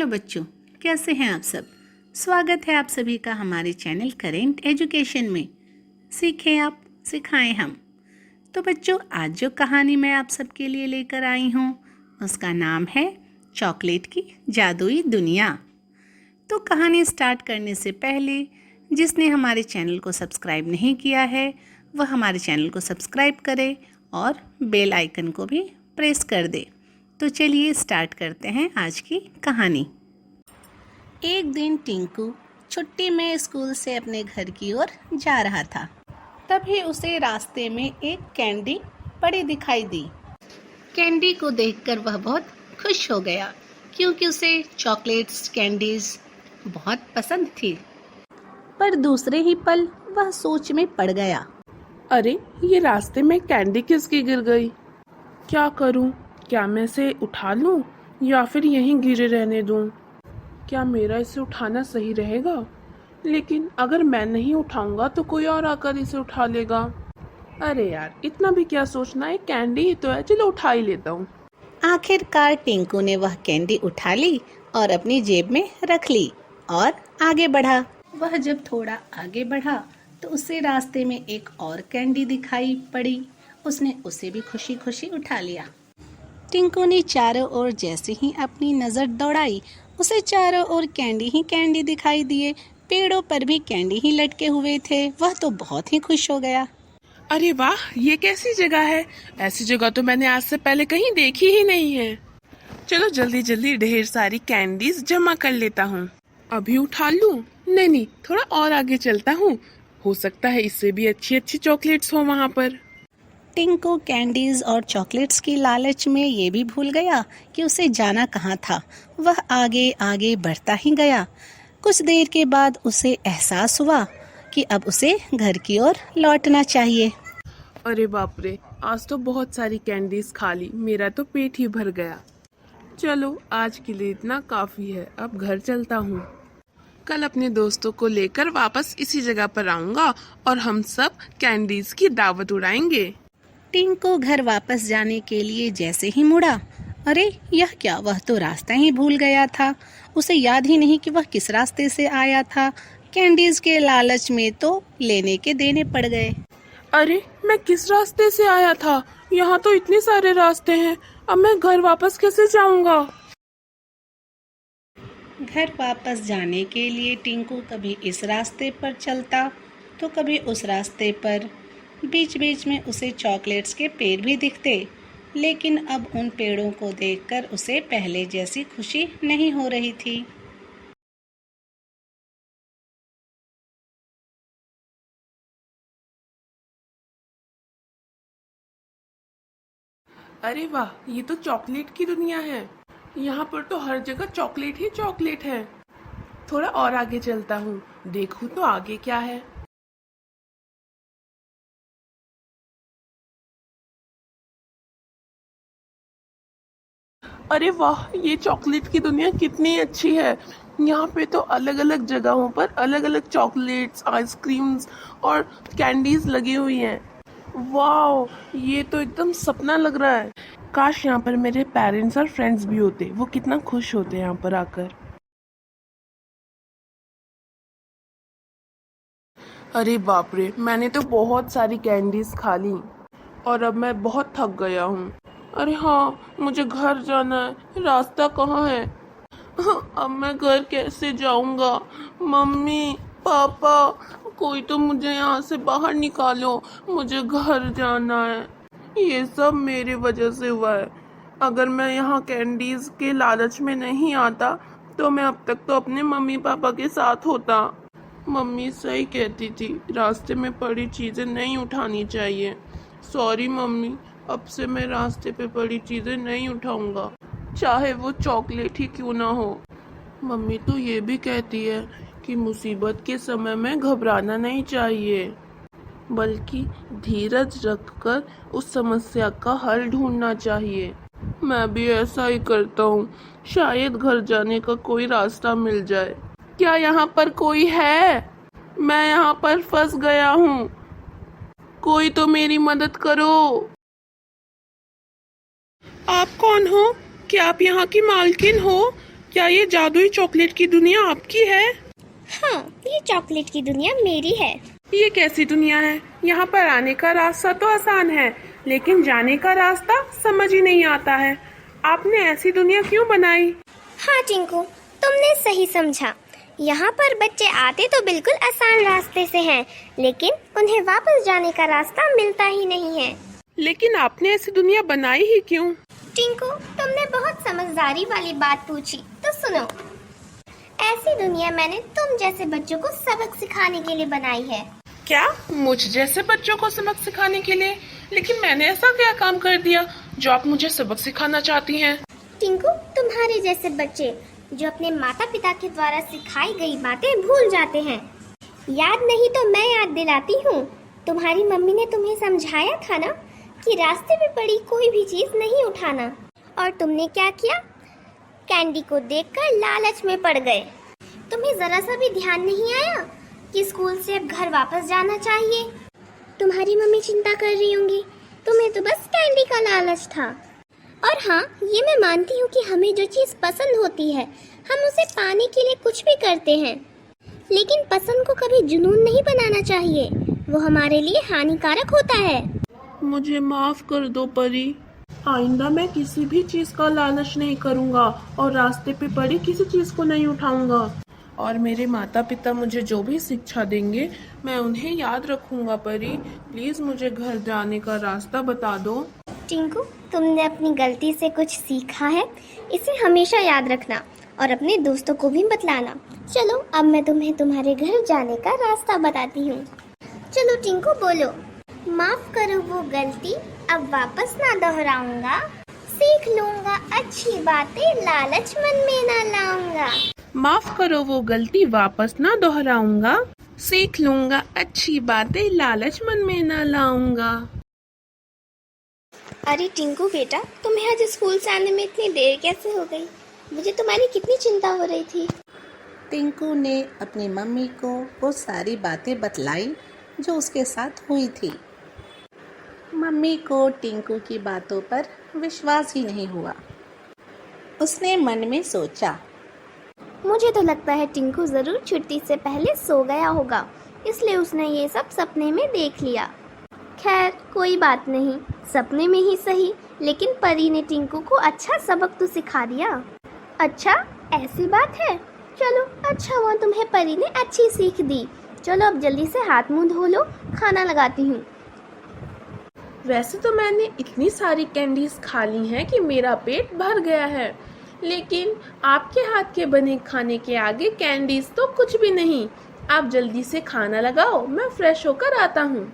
Hello बच्चों, कैसे हैं आप सब। स्वागत है आप सभी का हमारे चैनल करेंट एजुकेशन में। सीखें आप, सिखाएं हम। तो बच्चों, आज जो कहानी मैं आप सबके लिए लेकर आई हूँ उसका नाम है चॉकलेट की जादुई दुनिया। तो कहानी स्टार्ट करने से पहले जिसने हमारे चैनल को सब्सक्राइब नहीं किया है वह हमारे चैनल को सब्सक्राइब करे और बेल आइकन को भी प्रेस कर दे। तो चलिए स्टार्ट करते हैं आज की कहानी। एक दिन टिंकू छुट्टी में स्कूल से अपने घर की ओर जा रहा था। तभी उसे रास्ते में एक कैंडी पड़ी दिखाई दी। कैंडी को देखकर वह बहुत खुश हो गया क्योंकि उसे चॉकलेट्स कैंडीज बहुत पसंद थी। पर दूसरे ही पल वह सोच में पड़ गया। अरे, ये रास्ते में कैंडी किसकी गिर गई? क्या करूं? क्या मैं इसे उठा लूं या फिर यहीं गिरे रहने दूं? क्या मेरा इसे उठाना सही रहेगा? लेकिन अगर मैं नहीं उठाऊंगा तो कोई और आकर इसे उठा लेगा। अरे यार, इतना भी क्या सोचना है, कैंडी ही तो है, चलो उठा ही लेता हूँ। आखिरकार टिंकू ने वह कैंडी उठा ली और अपनी जेब में रख ली और आगे बढ़ा। वह जब थोड़ा आगे बढ़ा तो उसे रास्ते में एक और कैंडी दिखाई पड़ी। उसने उसे भी खुशी खुशी उठा लिया। टिंकू ने चारों ओर जैसे ही अपनी नज़र दौड़ाई उसे चारों ओर कैंडी ही कैंडी दिखाई दिए। पेड़ों पर भी कैंडी ही लटके हुए थे। वह तो बहुत ही खुश हो गया। अरे वाह, ये कैसी जगह है? ऐसी जगह तो मैंने आज से पहले कहीं देखी ही नहीं है। चलो जल्दी जल्दी ढेर सारी कैंडीज जमा कर लेता हूँ। अभी उठा लूं? नहीं, थोड़ा और आगे चलता हूँ। हो सकता है इससे भी अच्छी अच्छी चॉकलेट्स हो वहाँ पर। टिंकू कैंडीज और चॉकलेट्स की लालच में ये भी भूल गया कि उसे जाना कहाँ था। वह आगे आगे बढ़ता ही गया। कुछ देर के बाद उसे एहसास हुआ कि अब उसे घर की ओर लौटना चाहिए। अरे बाप रे, आज तो बहुत सारी कैंडीज खा ली, मेरा तो पेट ही भर गया। चलो आज के लिए इतना काफी है, अब घर चलता हूँ। कल अपने दोस्तों को लेकर वापस इसी जगह पर आऊंगा और हम सब कैंडीज की दावत उड़ाएंगे। टिंकू घर वापस जाने के लिए जैसे ही मुड़ा, अरे यह क्या, वह तो रास्ता ही भूल गया था। उसे याद ही नहीं कि वह किस रास्ते से आया था। कैंडीज के लालच में तो लेने के देने पड़ गए। अरे, मैं किस रास्ते से आया था? यहाँ तो इतने सारे रास्ते हैं, अब मैं घर वापस कैसे जाऊंगा? घर वापस जाने के लिए टिंकू कभी इस रास्ते पर चलता तो कभी उस रास्ते पर। बीच बीच में उसे चॉकलेट्स के पेड़ भी दिखते, लेकिन अब उन पेड़ों को देखकर उसे पहले जैसी खुशी नहीं हो रही थी। अरे वाह, ये तो चॉकलेट की दुनिया है। यहाँ पर तो हर जगह चॉकलेट ही चॉकलेट है। थोड़ा और आगे चलता हूँ, देखूँ तो आगे क्या है। अरे वाह, ये चॉकलेट की दुनिया कितनी अच्छी है। यहाँ पे तो अलग अलग जगहों पर अलग अलग चॉकलेट्स, आइसक्रीम्स और कैंडीज लगी हुई हैं। वाह, ये तो एकदम सपना लग रहा है। काश यहाँ पर मेरे पेरेंट्स और फ्रेंड्स भी होते, वो कितना खुश होते यहाँ पर आकर। अरे बाप रे, मैंने तो बहुत सारी कैंडीज खा ली और अब मैं बहुत थक गया हूँ। अरे हाँ, मुझे घर जाना है, रास्ता कहाँ है? अब मैं घर कैसे जाऊंगा? मम्मी, पापा, कोई तो मुझे यहाँ से बाहर निकालो, मुझे घर जाना है। ये सब मेरी वजह से हुआ है। अगर मैं यहाँ कैंडीज के लालच में नहीं आता तो मैं अब तक तो अपने मम्मी पापा के साथ होता। मम्मी सही कहती थी, रास्ते में पड़ी चीजें नहीं उठानी चाहिए। सॉरी मम्मी, अब से मैं रास्ते पे पड़ी चीजें नहीं उठाऊंगा, चाहे वो चॉकलेट ही क्यों ना हो। मम्मी तो ये भी कहती है कि मुसीबत के समय में घबराना नहीं चाहिए, बल्कि धीरज रखकर उस समस्या का हल ढूंढना चाहिए। मैं भी ऐसा ही करता हूँ, शायद घर जाने का कोई रास्ता मिल जाए। क्या यहाँ पर कोई है? मैं यहाँ पर फंस गया हूँ, कोई तो मेरी मदद करो। आप कौन हो? क्या आप यहाँ की मालकिन हो? क्या ये जादुई चॉकलेट की दुनिया आपकी है? हाँ, ये चॉकलेट की दुनिया मेरी है। ये कैसी दुनिया है? यहाँ पर आने का रास्ता तो आसान है, लेकिन जाने का रास्ता समझ ही नहीं आता है। आपने ऐसी दुनिया क्यों बनाई? हाँ टिंकू, तुमने सही समझा। यहाँ पर बच्चे आते तो बिल्कुल आसान रास्ते से हैं, लेकिन उन्हें वापस जाने का रास्ता मिलता ही नहीं है। लेकिन आपने ऐसी दुनिया बनाई ही क्यों? टिंकू, तुमने बहुत समझदारी वाली बात पूछी, तो सुनो। ऐसी दुनिया मैंने तुम जैसे बच्चों को सबक सिखाने के लिए बनाई है। क्या? मुझ जैसे बच्चों को सबक सिखाने के लिए? लेकिन मैंने ऐसा क्या काम कर दिया जो आप मुझे सबक सिखाना चाहती हैं? टिंकू, तुम्हारे जैसे बच्चे जो अपने माता पिता के द्वारा सिखाई गई बातें भूल जाते हैं। याद नहीं तो मैं याद दिलाती हूँ। तुम्हारी मम्मी ने तुम्हें समझाया था ना कि रास्ते में पड़ी कोई भी चीज नहीं उठाना, और तुमने क्या किया? कैंडी को देखकर लालच में पड़ गए। तुम्हें जरा सा भी ध्यान नहीं आया कि स्कूल से अब घर वापस जाना चाहिए। तुम्हारी मम्मी चिंता कर रही होंगी, तुम्हें तो बस कैंडी का लालच था। और हाँ, ये मैं मानती हूँ कि हमें जो चीज़ पसंद होती है हम उसे पाने के लिए कुछ भी करते हैं, लेकिन पसंद को कभी जुनून नहीं बनाना चाहिए, वो हमारे लिए हानिकारक होता है। मुझे माफ कर दो परी। आइंदा मैं किसी भी चीज का लालच नहीं करूंगा और रास्ते पे पड़ी किसी चीज को नहीं उठाऊंगा। और मेरे माता पिता मुझे जो भी शिक्षा देंगे मैं उन्हें याद रखूंगा। परी, प्लीज मुझे घर जाने का रास्ता बता दो। टिंकू, तुमने अपनी गलती से कुछ सीखा है, इसे हमेशा याद रखना और अपने दोस्तों को भी बतलाना। चलो, अब मैं तुम्हें तुम्हारे घर जाने का रास्ता बताती हूँ। चलो टिंकू, बोलो। माफ करो वो गलती, अब वापस ना दोहराऊंगा। सीख लूंगा अच्छी बातें, लालच मन में ना लाऊंगा। माफ करो वो गलती, वापस ना दोहराऊंगा। सीख लूंगा अच्छी बातें, लालच मन में ना लाऊंगा। अरे टिंकू बेटा, तुम्हें आज स्कूल से आने में इतनी देर कैसे हो गई? मुझे तुम्हारी कितनी चिंता हो रही थी। टिंकू ने अपनी मम्मी को वो सारी बातें बतलाई जो उसके साथ हुई थी। मम्मी को टिंकू की बातों पर विश्वास ही नहीं हुआ। उसने मन में सोचा, मुझे तो लगता है टिंकू जरूर छुट्टी से पहले सो गया होगा, इसलिए उसने ये सब सपने में देख लिया। खैर, कोई बात नहीं, सपने में ही सही, लेकिन परी ने टिंकू को अच्छा सबक तो सिखा दिया। अच्छा, ऐसी बात है? चलो, अच्छा हुआ तुम्हें परी ने अच्छी सीख दी। चलो अब जल्दी से हाथ मुंह धो लो, खाना लगाती हूँ। वैसे तो मैंने इतनी सारी कैंडीज खा ली हैं कि मेरा पेट भर गया है, लेकिन आपके हाथ के बने खाने के आगे कैंडीज तो कुछ भी नहीं। आप जल्दी से खाना लगाओ, मैं फ्रेश होकर आता हूँ।